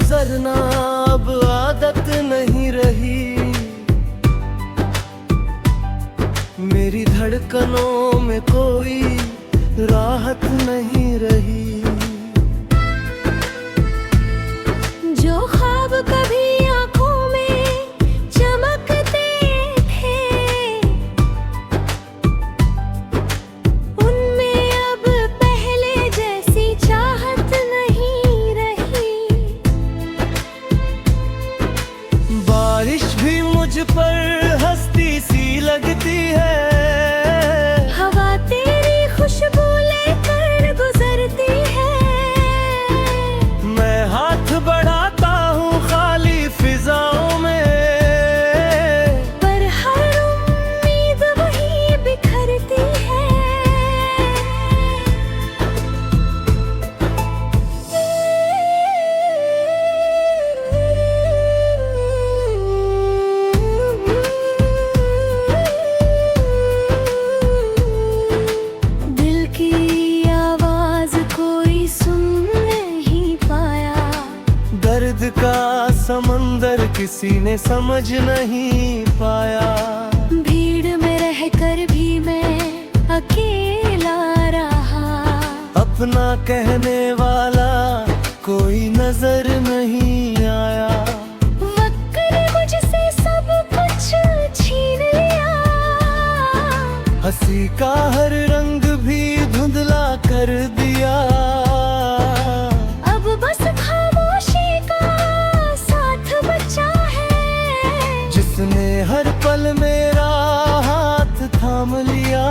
गुजरना अब आदत नहीं रही। मेरी धड़कनों में कोई राहत नहीं रही। जो ख्वाब कभी आंखों में चमकते थे, उनमें अब पहले जैसी चाहत नहीं रही। बारिश भी मुझ पर हंसती सी लगती है। हवा तेरी खुशबू लेकर गुजरती है। मैं हाथ बढ़ाता हूँ खाली फिजाओं में, पर हर उम्मीद वही बिखरती है। दिल की आवाज कोई सुन नहीं पाया। दर्द का समंदर किसी ने समझ नहीं पाया। भीड़ में रहकर भी मैं अकेला रहा। अपना कहने वाला कोई नजर नहीं आया। वक्त ने मुझसे सब कुछ छीन लिया। हंसी का हर रंग भी धुंधला कर दिया। अब बस खामोशी का साथ बचा है, जिसने हर पल मेरा हाथ थाम लिया।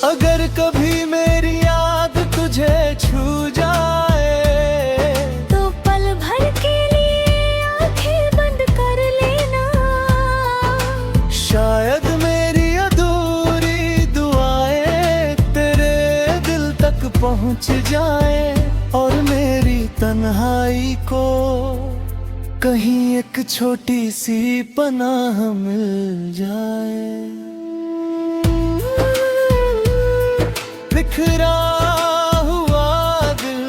अगर कभी मेरी याद तुझे छू जाए, तो पल भर के लिए आंखें बंद कर लेना। शायद मेरी अधूरी दुआएं तेरे दिल तक पहुंच जाए, और मेरी तन्हाई को कहीं एक छोटी सी पनाह मिल जाए। बिखरा हुआ दिल,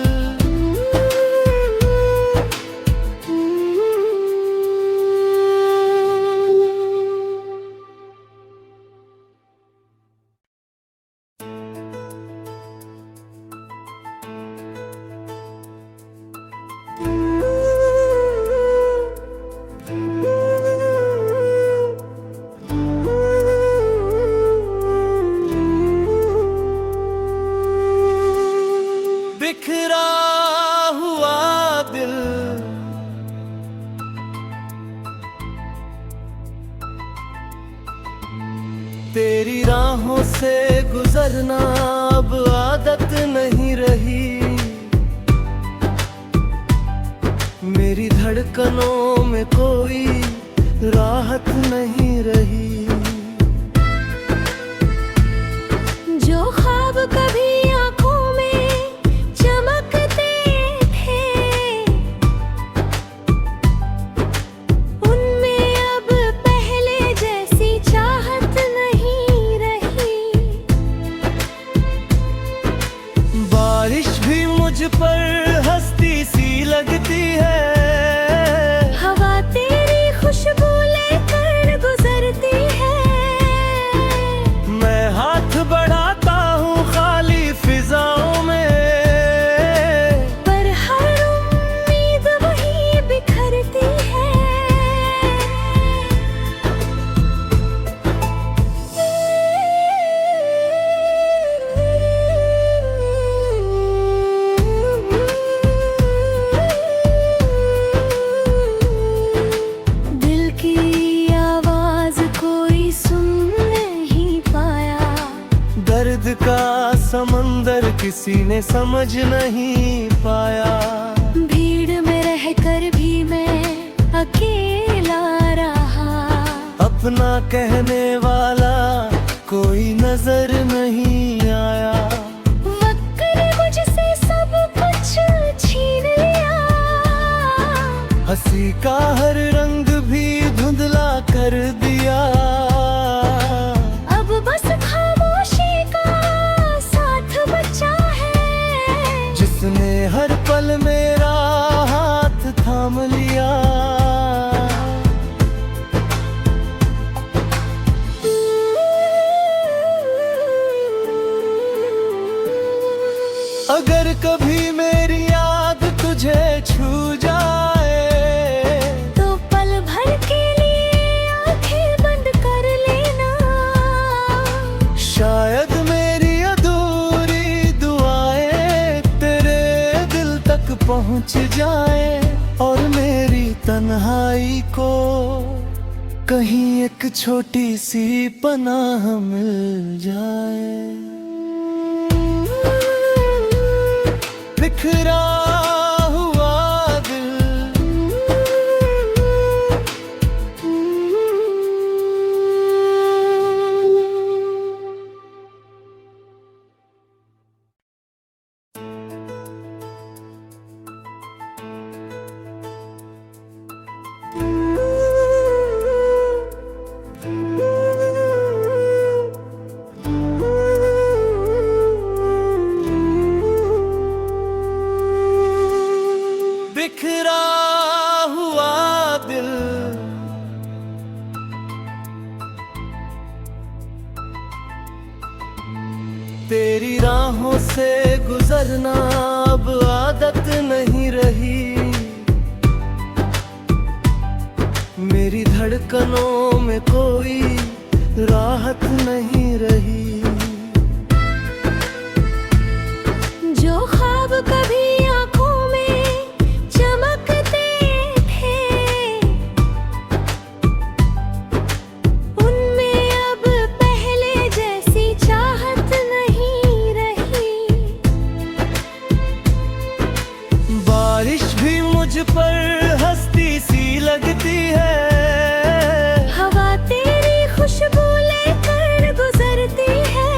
बिखरा हुआ दिल। तेरी राहों से गुजरना अब आदत नहीं रही। मेरी धड़कनों में कोई राहत नहीं रही। जो ख्वाब कभी आंखों में चमकते थे, उनमें अब पहले जैसी चाहत नहीं रही। बारिश भी मुझ पर हंसती सी लगती है। हवा तेरी खुशबू लेकर गुजरती है। मैं हाथ बढ़ाता हूँ खाली फिजाओं में, पर हर उम्मीद वही बिखरती है। दिल की आवाज कोई सुन नहीं पाया। दर्द का समंदर किसी ने समझ नहीं पाया। भीड़ में रहकर भी मैं अकेला रहा। अपना कहने वाला कोई नजर नहीं आया। वक्त ने मुझसे सब कुछ छीन लिया। हंसी का हर रंग भी धुंधला कर दिया। पहुंच जाए और मेरी तन्हाई को कहीं एक छोटी सी पनाह मिल जाए। बिखरा हुआ दिल बिखरा हुआ दिल तेरी राहों से गुजरना अब आदत नहीं रही। मेरी धड़कनों में कोई राहत नहीं रही। जो ख्वाब कभी आंखों में चमकते थे, उनमें अब पहले जैसी चाहत नहीं रही। बारिश भी मुझ पर हंसती सी लगती है। हवा तेरी खुशबू लेकर गुजरती है।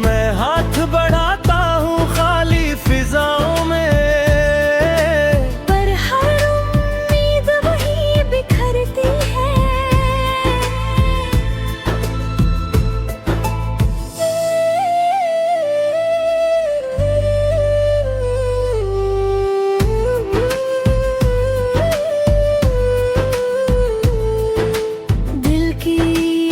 मैं हाथ बढ़ाता हूँ खाली फिजाओं में, पर हर उम्मीद वही बिखरती है। दिल की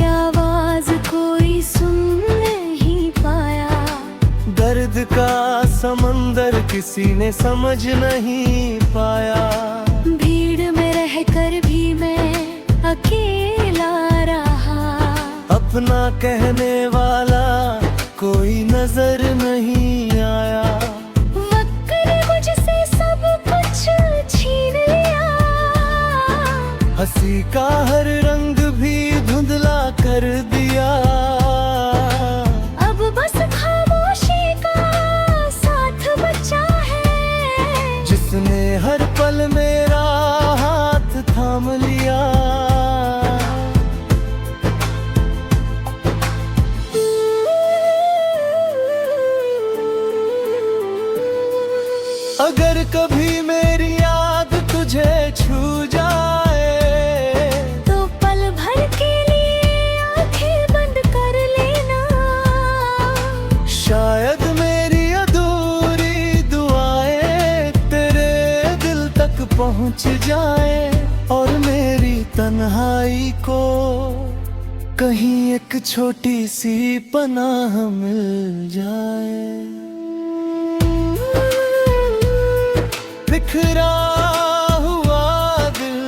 आवाज कोई सुन नहीं पाया। दर्द का समंदर किसी ने समझ नहीं पाया। भीड़ में रहकर भी मैं अकेला रहा। अपना कहने वाला कोई नजर नहीं आया। वक्त ने मुझसे सब कुछ छीन लिया। हंसी का हर रंग भी धुंधला कर दिया। अब बस खामोशी का साथ बचा है, जिसने हर पल मेरा हाथ थाम लिया। अगर कभी मेरी याद तुझे छू जाए, तो पल भर के लिए आंखें बंद कर लेना। शायद मेरी अधूरी दुआएं तेरे दिल तक पहुंच जाए और मेरी तन्हाई को कहीं एक छोटी सी पनाह मिल जाए। बिखरा हुआ दिल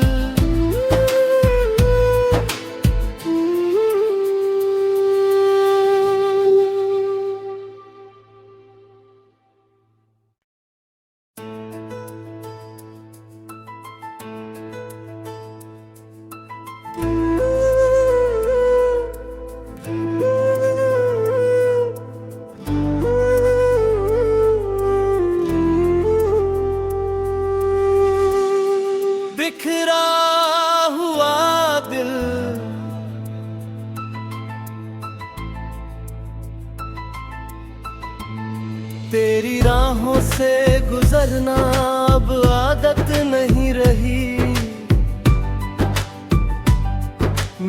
बिखरा हुआ दिल तेरी राहों से गुजरना अब आदत नहीं रही।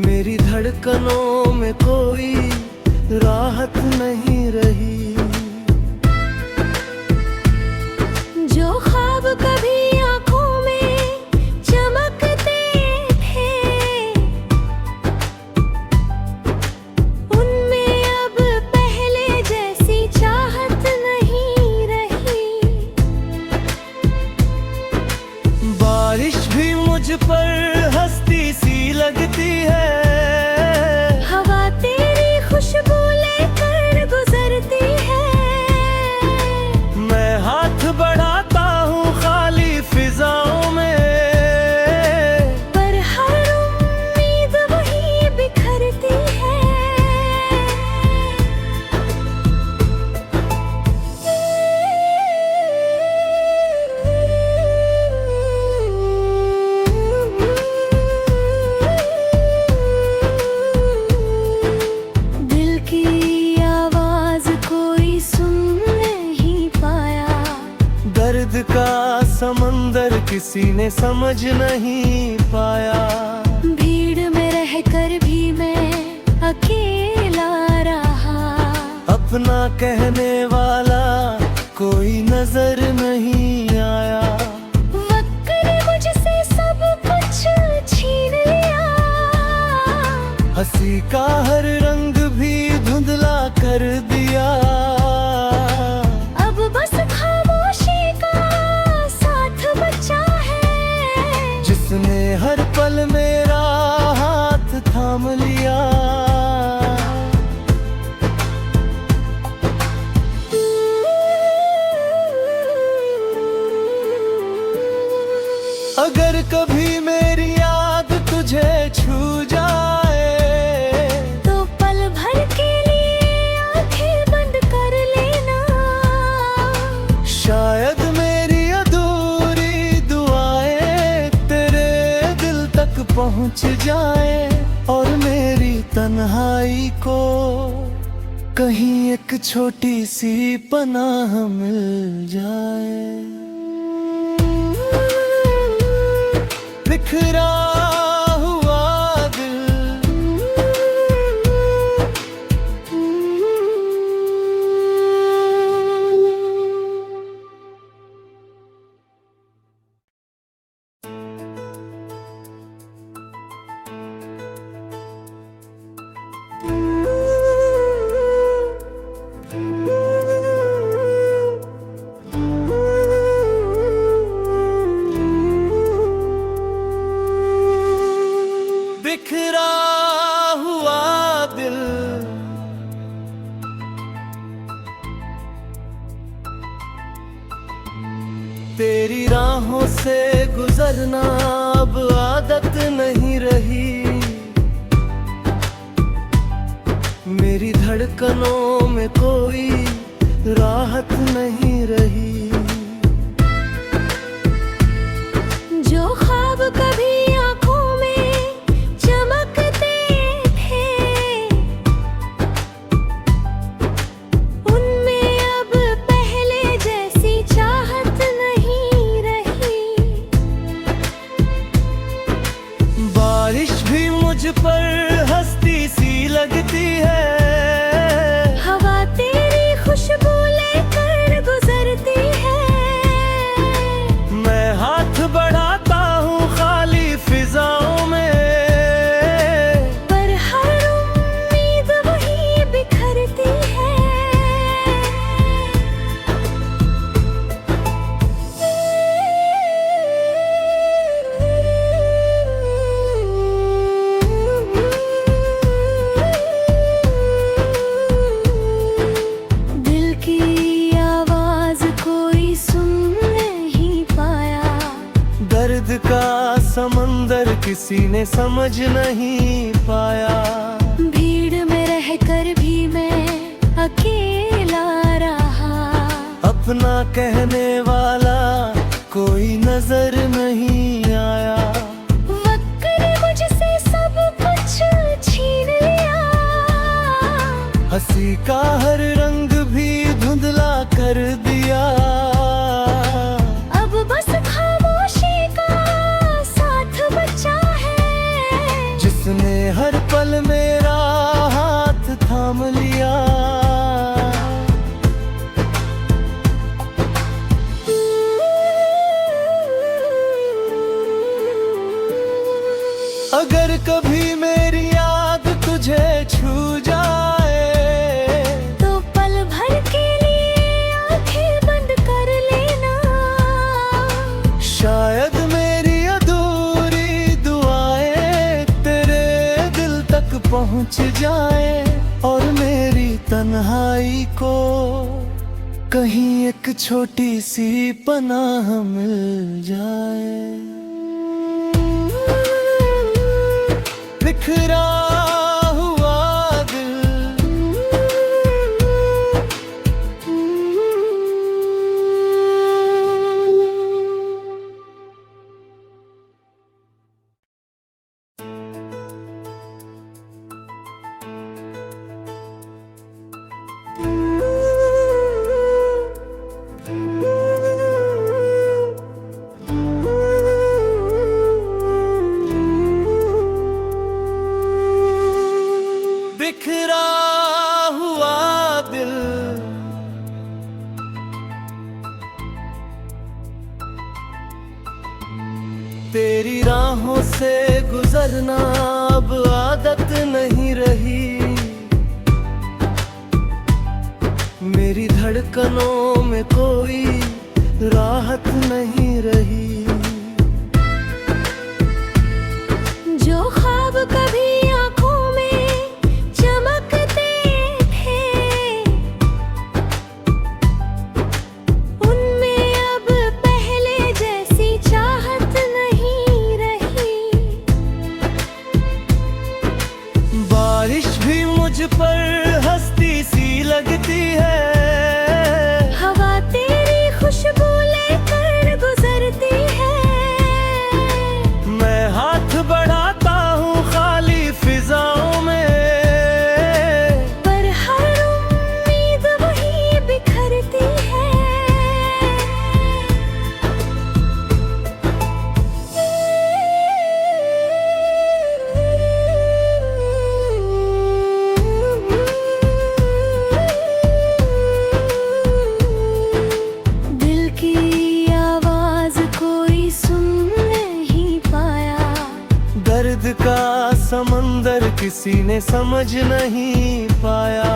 मेरी धड़कनों में कोई राहत नहीं रही। जो ख्वाब कभी आंखों में चमकते थे, उनमें अब पहले जैसी चाहत नहीं रही। बारिश भी मुझ पर हंसती सी लगती है। हवा तेरी खुशबू लेकर गुजरती है। किसी ने समझ नहीं पाया। भीड़ में रहकर भी मैं अकेला रहा, अपना कहने वाला कोई नजर नहीं आया। वक्त ने मुझसे सब कुछ छीन लिया, हंसी का हर रंग भी धुंधला कर दिया। अब बस खामोशी का साथ बचा है, जिसने हर पल मेरा हाथ थाम लिया। अगर कभी मेरी याद तुझे छू जाए, तो पल भर के लिए आंखें बंद कर लेना। शायद मेरी अधूरी दुआएं तेरे दिल तक पहुंच जाए, और मेरी तन्हाई को कहीं एक छोटी सी पनाह मिल जाए। बिखरा हुआ दिल, बिखरा हुआ दिल। तेरी राहों से गुजरना अब आदत नहीं रही, मेरी धड़कनों में कोई राहत नहीं रही। जो ख्वाब कभी आंखों में चमकते थे, उनमें अब पहले जैसी चाहत नहीं रही। बारिश भी मुझ पर हंसती सी लगती है, हवा तेरी खुशबू लेकर गुजरती है। मैं हाथ बढ़ाता हूँ खाली फिजाओं में, पर हर उम्मीद वही बिखरती है। दिल की आवाज कोई सुन नहीं पाया, दर्द का समंदर किसी ने समझ नहीं पाया। भीड़ में रहकर भी मैं अकेला रहा, अपना कहने वाला कोई नजर नहीं आया। वक्त ने मुझसे सब कुछ छीन लिया, हंसी का हर रंग भी धुंधला कर दिया। अब बस खामोशी का साथ बचा है, जिसने हर पल मेरा हाथ थाम लिया। अगर कभी मेरी याद तुझे छू जाए, तो पल भर के लिए आंखें बंद कर लेना। शायद मेरी अधूरी दुआएं तेरे दिल तक पहुंच जाए, और मेरी तन्हाई को कहीं एक छोटी सी पनाह मिल जाए। बिखरा हुआ दिल, बिखरा हुआ दिल, तेरी राहों से गुजरना अब आदत नहीं रही। मेरी धड़कनों में कोई राहत नहीं रही। जो ख्वाब कभी आंखों में चमकते थे, उनमें अब पहले जैसी चाहत नहीं रही। बारिश भी मुझ पर हंसती सी लगती है, हवा तेरी खुशबू लेकर गुजरती है। मैं हाथ बढ़ाता हूँ खाली फिजाओं में, पर हर उम्मीद वही बिखरती है। दिल की आवाज कोई सुन नहीं पाया, दर्द का समंदर किसी ने समझ नहीं पाया।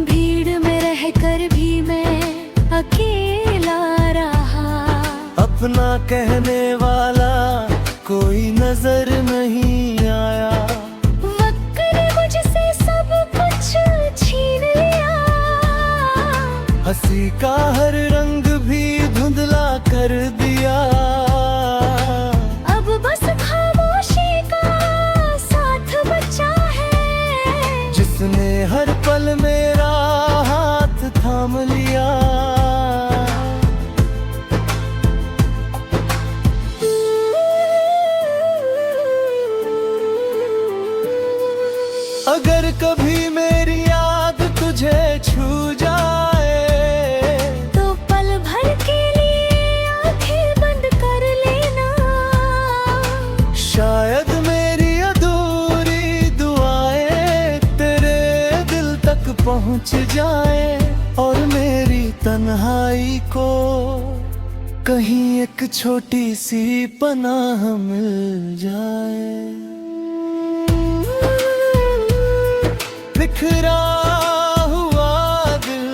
भीड़ में रहकर भी मैं अकेला रहा, अपना कहने वाला कोई नजर नहीं आया। वक्त ने मुझसे सब कुछ छीन लिया, हंसी का हर रंग भी धुंधला कर दिया। अब बस खामोशी का साथ बचा है, जिसने हर पल मेरा हाथ थाम लिया। अगर कभी मेरी याद तुझे छू जाए, तो पल भर के लिए आंखें बंद कर लेना। शायद मेरी अधूरी दुआएं तेरे दिल तक पहुंच जाए, और मेरी तन्हाई को कहीं एक छोटी सी पनाह मिल जाए। बिखरा हुआ दिल,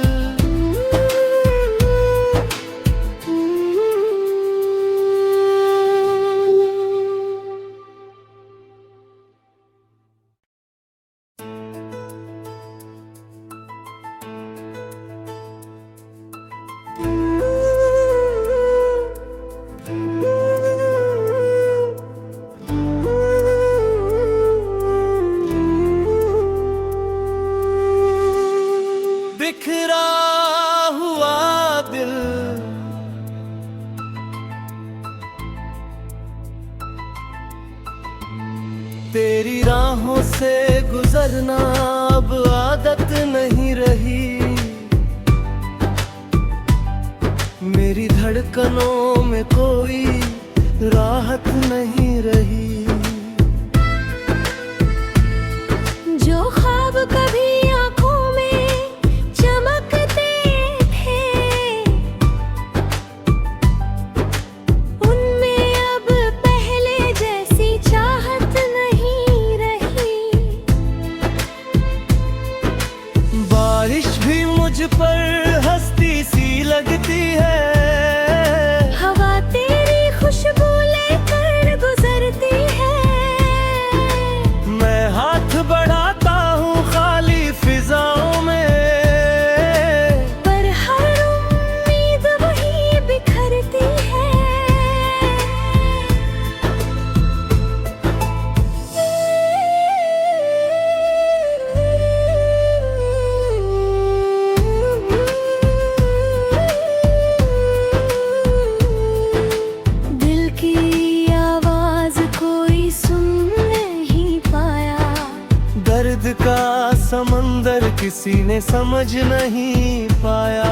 बिखरा हुआ दिल, तेरी राहों से गुजरना अब आदत नहीं रही। मेरी धड़कनों में कोई राहत नहीं रही। जो ख्वाब कभी आंखों में चमकते थे, उनमें अब पहले जैसी चाहत नहीं रही। बारिश भी मुझ पर हंसती सी लगती है, हवा तेरी खुशबू लेकर गुजरती है। मैं हाथ बढ़ाता हूँ खाली फिजाओं में, पर हर उम्मीद वही बिखरती है। दिल की आवाज कोई सुन नहीं पाया, दर्द का समंदर किसी ने समझ नहीं पाया।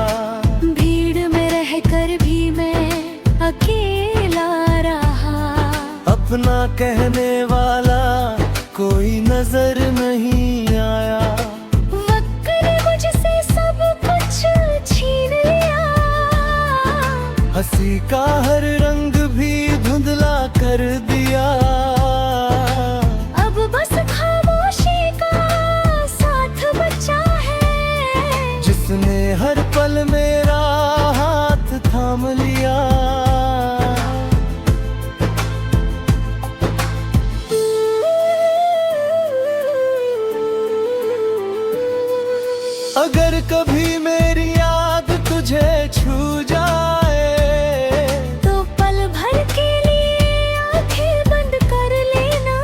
भीड़ में रहकर भी मैं अकेला रहा, अपना कहने वाला कोई नजर नहीं आया। हर रंग भी धुंधला कर दिया। अब बस खामोशी का साथ बचा है, जिसने हर पल मेरा हाथ थाम लिया। अगर कभी मेरी याद तुझे छू जाए, तो पल भर के लिए आंखें बंद कर लेना।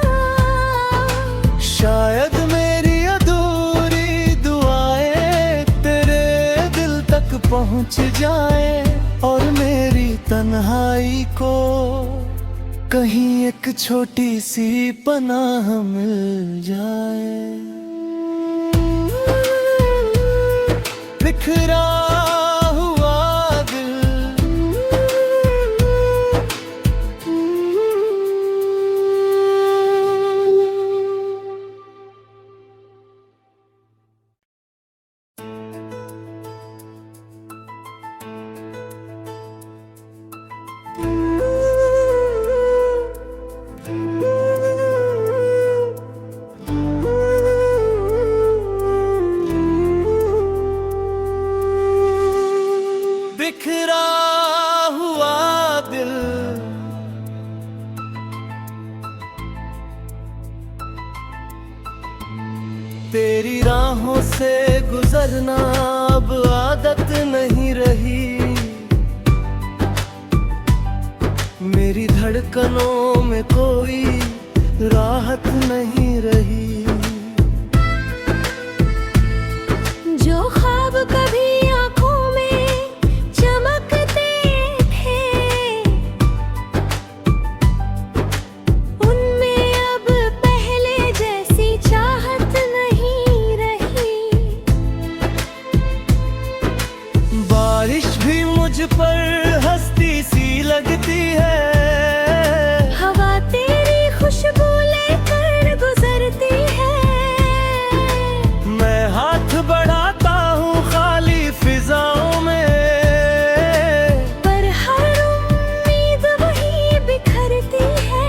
शायद मेरी अधूरी दुआएं तेरे दिल तक पहुंच जाए, और मेरी तन्हाई को कहीं एक छोटी सी पनाह मिल जाए। बिखरा हुआ दिल, बिखरा हुआ दिल। तेरी राहों से गुजरना अब आदत नहीं रही। मेरी धड़कनों में कोई राहत नहीं रही। जो ख्वाब कभी आंखों में चमकते थे, उनमें अब पहले जैसी चाहत नहीं रही। बारिश भी मुझ पर हंसती सी लगती है। हवा तेरी खुशबू लेकर गुजरती है। मैं हाथ बढ़ाता हूँ खाली फिजाओं में, पर हर उम्मीद वही बिखरती है।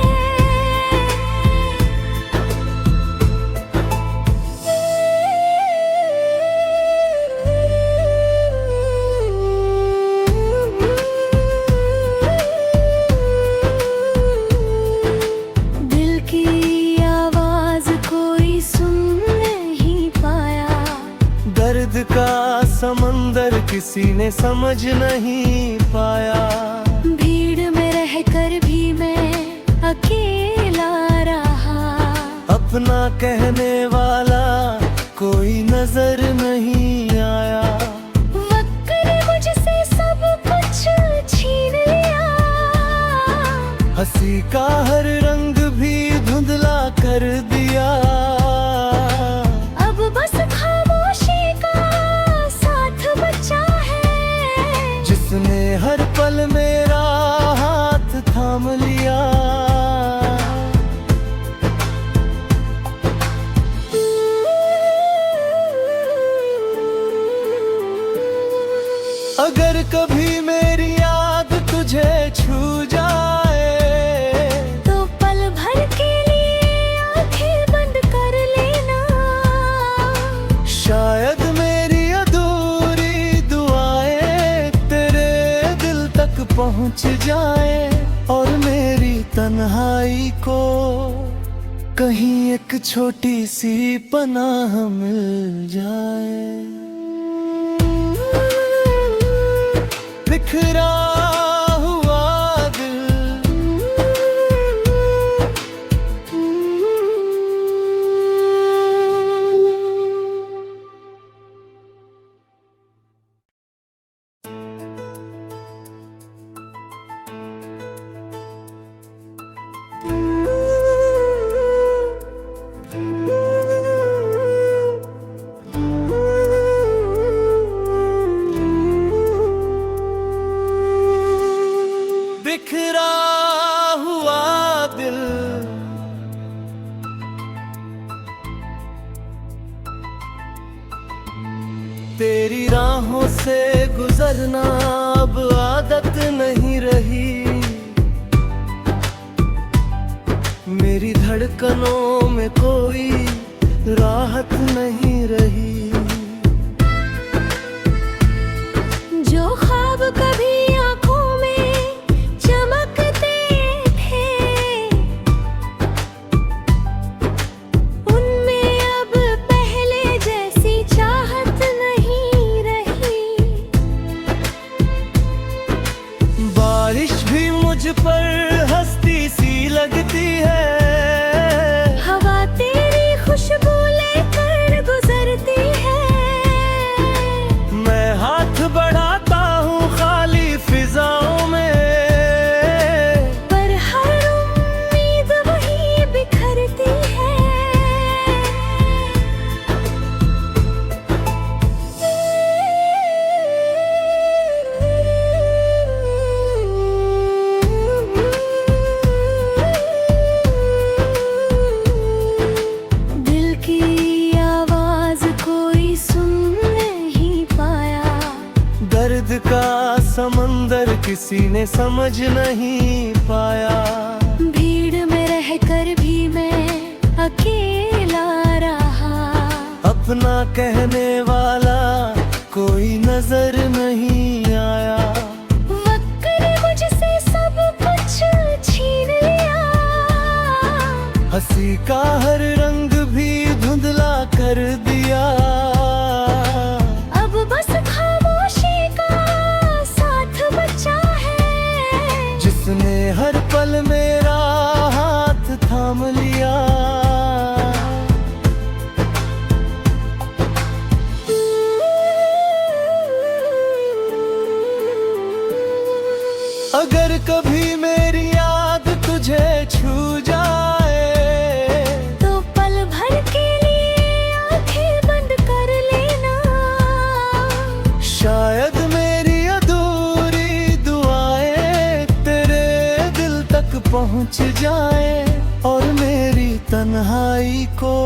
दिल की आवाज कोई सुन नहीं पाया। दर्द का समंदर किसी ने समझ नहीं पाया। भीड़ में रहकर भी मैं अकेला रहा। अपना कहने वाला कोई नजर नहीं आया। वक्त ने मुझसे सब कुछ छीन लिया। हंसी का हर रंग भी धुंधला कर दिया। अब बस खामोशी का साथ बचा है, जिसने हर पल मेरा हाथ थाम लिया। अगर कभी मेरी याद तुझे छू जाए, तो पल भर के लिए आंखें बंद कर लेना। शायद मेरी अधूरी दुआएं तेरे दिल तक पहुंच जाए, और मेरी तन्हाई को कहीं एक छोटी सी पनाह मिल जाए। बिखरा हुआ दिल, तेरी राहों से गुजरना अब आदत नहीं रही, मेरी धड़कनों में कोई राहत नहीं रही। जो ख्वाब कभी आंखों में चमकते थे, उनमें अब पहले जैसी चाहत नहीं रही। बारिश भी मुझ पर हंसती सी लगती है, हवा तेरी खुशबू लेकर गुजरती है। मैं हाथ बढ़ाता हूँ खाली फिजाओं में, पर हर उम्मीद वही बिखरती है। दिल की आवाज कोई सुन नहीं पाया, दर्द का समंदर किसी ने समझ नहीं पाया। भीड़ में रहकर भी मैं अकेला रहा, अपना कहने वाला कोई नजर नहीं आया। वक्त ने मुझसे सब कुछ छीन लिया, हंसी का हर रंग भी धुंधला कर दिया। अब बस खामोशी का साथ बचा है, जिसने हर पल मेरा हाथ थाम लिया। अगर कभी मेरी याद तुझे छू जाए, तो पल भर के लिए आंखें बंद कर लेना। शायद मेरी अधूरी दुआएं तेरे दिल तक पहुंच जाए, और मेरी तन्हाई को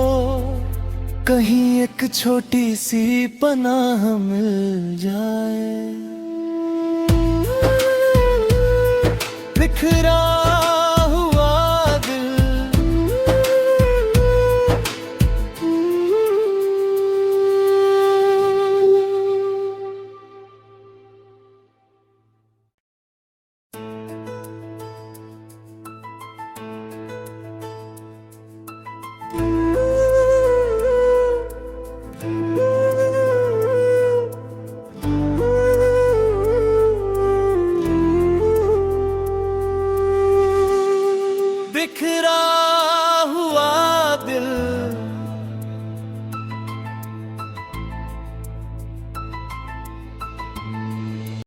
कहीं एक छोटी सी पनाह मिल जाए। बिखरा